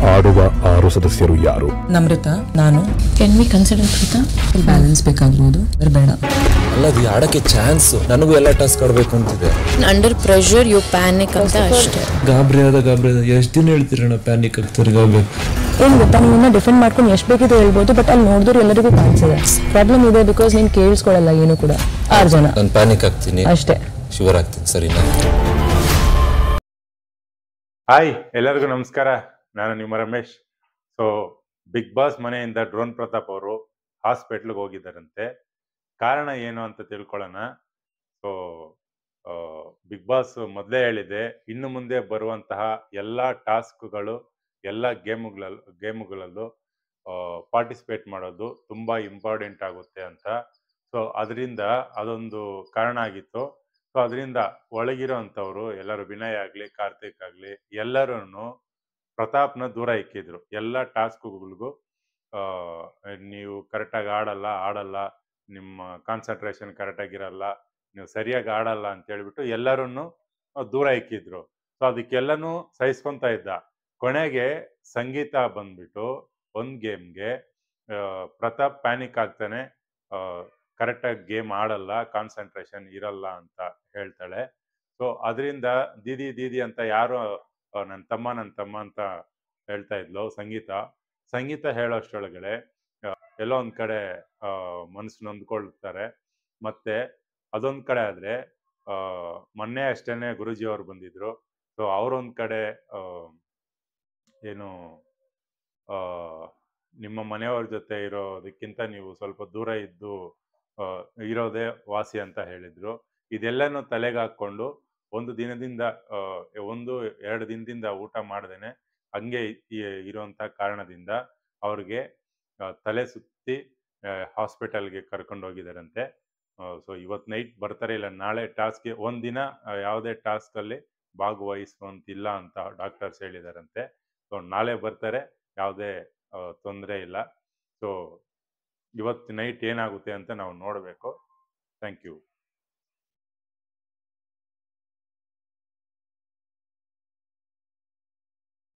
ಆಡುವ 6 ಸದಸ್ಯರು ಯಾರು? ನಮ್ರತ, ನಾನು. Can we consider Preetha? Balance ಬೇಕಾಗ್ಬೋದು, ಬೇಡ. ಅಲ್ಲದು ಆಡಕ್ಕೆ ಚಾನ್ಸ್. ನನಗೂ ಎಲ್ಲ ಟಾಸ್ಕ್ ಆಡಬೇಕು ಅಂತಿದೆ. ಅಂಡರ್ ಪ್ರೆಷರ್ ಯು ಪ್ಯಾನಿಕ್ ಅಂತ ಅಷ್ಟೇ. ಗಾಬರಿ ಎಷ್ಟು ದಿನ ಹೇಳ್ತೀರಣ್ಣ ಪ್ಯಾನಿಕ್ ಆಗ್ತಾರೆ ಗಾಬರಿ? ಏನ್ ಗೊತ್ತಾ, ನೀವನ್ನ ಡಿಫೆಂಡ್ ಮಾಡ್ಕೊಂಡು ಎಷ್ಟು ಬೇಕಿದ್ರು ಹೇಳ್ಬೋದು, ಬಟ್ ಅಲ್ಲಿ ನೋಡಿದ್ರು ಎಲ್ಲರಿಗೂ ಕಾಣಿಸಿದೆ. ಪ್ರಾಬ್ಲಮ್ ಇದೆ ಬಿಕಾಸ್ ನೀನ್ ಕೇಳಿಸ್ಕೊಳ್ಳಲ್ಲ ಏನು ಕೂಡ. 6 ಜನ. ನಾನು ಪ್ಯಾನಿಕ್ ಆಗ್ತೀನಿ ಅಷ್ಟೇ, ಶಿವರ್ ಆಗ್ತೀನಿ. ಸರಿನಾ? ಹಾಯ್, ಎಲ್ಲರಿಗೂ ನಮಸ್ಕಾರ. ನಾನು ನಿಮ್ಮ ರಮೇಶ್. ಸೊ ಬಿಗ್ ಬಾಸ್ ಮನೆಯಿಂದ ಡ್ರೋನ್ ಪ್ರತಾಪ್ ಅವರು ಹಾಸ್ಪಿಟ್ಲ್ಗೆ ಹೋಗಿದ್ದಾರಂತೆ. ಕಾರಣ ಏನು ಅಂತ ತಿಳ್ಕೊಳ್ಳೋಣ. ಸೊ ಬಿಗ್ ಬಾಸ್ ಮೊದಲೇ ಹೇಳಿದೆ, ಇನ್ನು ಮುಂದೆ ಬರುವಂತಹ ಎಲ್ಲ ಟಾಸ್ಕ್ಗಳು, ಎಲ್ಲ ಗೇಮುಗಳಲ್ಲೂ ಪಾರ್ಟಿಸಿಪೇಟ್ ಮಾಡೋದು ತುಂಬ ಇಂಪಾರ್ಟೆಂಟ್ ಆಗುತ್ತೆ ಅಂತ. ಸೊ ಅದರಿಂದ ಅದೊಂದು ಕಾರಣ ಆಗಿತ್ತು. ಸೊ ಅದರಿಂದ ಒಳಗಿರೋ ಅಂಥವ್ರು ಎಲ್ಲರೂ, ವಿನಯ್ ಆಗಲಿ ಕಾರ್ತಿಕ್ ಆಗಲಿ, ಎಲ್ಲರೂ ಪ್ರತಾಪ್ನ ದೂರ ಇಕ್ಕಿದ್ರು. ಎಲ್ಲ ಟಾಸ್ಕ್ಗಳಿಗೂ ನೀವು ಕರೆಕ್ಟಾಗಿ ಆಡಲ್ಲ, ನಿಮ್ಮ ಕಾನ್ಸಂಟ್ರೇಷನ್ ಕರೆಕ್ಟಾಗಿರಲ್ಲ, ನೀವು ಸರಿಯಾಗಿ ಆಡಲ್ಲ ಅಂತ ಹೇಳ್ಬಿಟ್ಟು ಎಲ್ಲರೂ ದೂರ ಇಕ್ಕಿದ್ರು. ಸೊ ಅದಕ್ಕೆಲ್ಲನೂ ಸಹಿಸ್ಕೊತಾ ಇದ್ದ. ಕೊನೆಗೆ ಸಂಗೀತ ಬಂದ್ಬಿಟ್ಟು ಒಂದು ಗೇಮ್ಗೆ ಪ್ರತಾಪ್ ಪ್ಯಾನಿಕ್ ಆಗ್ತಾನೆ, ಕರೆಕ್ಟಾಗಿ ಗೇಮ್ ಆಡಲ್ಲ, ಕಾನ್ಸಂಟ್ರೇಷನ್ ಇರಲ್ಲ ಅಂತ ಹೇಳ್ತಾಳೆ. ಸೊ ಅದರಿಂದ ದೀದಿ ಅಂತ ಯಾರು ನನ್ನ ತಮ್ಮ ಅಂತ ಹೇಳ್ತಾ ಇದ್ಲು ಸಂಗೀತ ಹೇಳೋಷ್ಟೊಳಗಡೆ ಎಲ್ಲೋ ಒಂದು ಕಡೆ ಮನಸ್ಸು ನೊಂದ್ಕೊಳ್ತಾರೆ. ಮತ್ತೆ ಅದೊಂದು ಕಡೆ ಆದರೆ ಮೊನ್ನೆ ಅಷ್ಟೇನೆ ಗುರೂಜಿ ಅವ್ರು ಬಂದಿದ್ರು. ಸೊ ಅವರೊಂದು ಕಡೆ ಏನು ನಿಮ್ಮ ಮನೆಯವ್ರ ಜೊತೆ ಇರೋದಕ್ಕಿಂತ ನೀವು ಸ್ವಲ್ಪ ದೂರ ಇದ್ದು ಇರೋದೇ ವಾಸಿ ಅಂತ ಹೇಳಿದ್ರು. ಇದೆಲ್ಲನೂ ತಲೆಗೆ ಹಾಕ್ಕೊಂಡು 1-2 ದಿನದಿಂದ ಊಟ ಮಾಡ್ದೇನೆ ಹಂಗೆ ಇರುವಂಥ ಕಾರಣದಿಂದ ಅವ್ರಿಗೆ ತಲೆ ಸುತ್ತಿ ಹಾಸ್ಪಿಟಲ್ಗೆ ಕರ್ಕೊಂಡು ಹೋಗಿದ್ದಾರಂತೆ. ಸೊ ಇವತ್ತು ನೈಟ್ ಬರ್ತಾರೆ, ಇಲ್ಲ ನಾಳೆ ಟಾಸ್ಕ್ಗೆ ಒಂದಿನ ಯಾವುದೇ ಟಾಸ್ಕಲ್ಲಿ ಭಾಗವಹಿಸುವಂತಿಲ್ಲ ಅಂತ ಡಾಕ್ಟರ್ಸ್ ಹೇಳಿದಾರಂತೆ. ಸೊ ನಾಳೆ ಬರ್ತಾರೆ, ಯಾವುದೇ ತೊಂದರೆ ಇಲ್ಲ. ಸೊ ಇವತ್ತು ನೈಟ್ ಏನಾಗುತ್ತೆ ಅಂತ ನಾವು ನೋಡಬೇಕು. Thank you.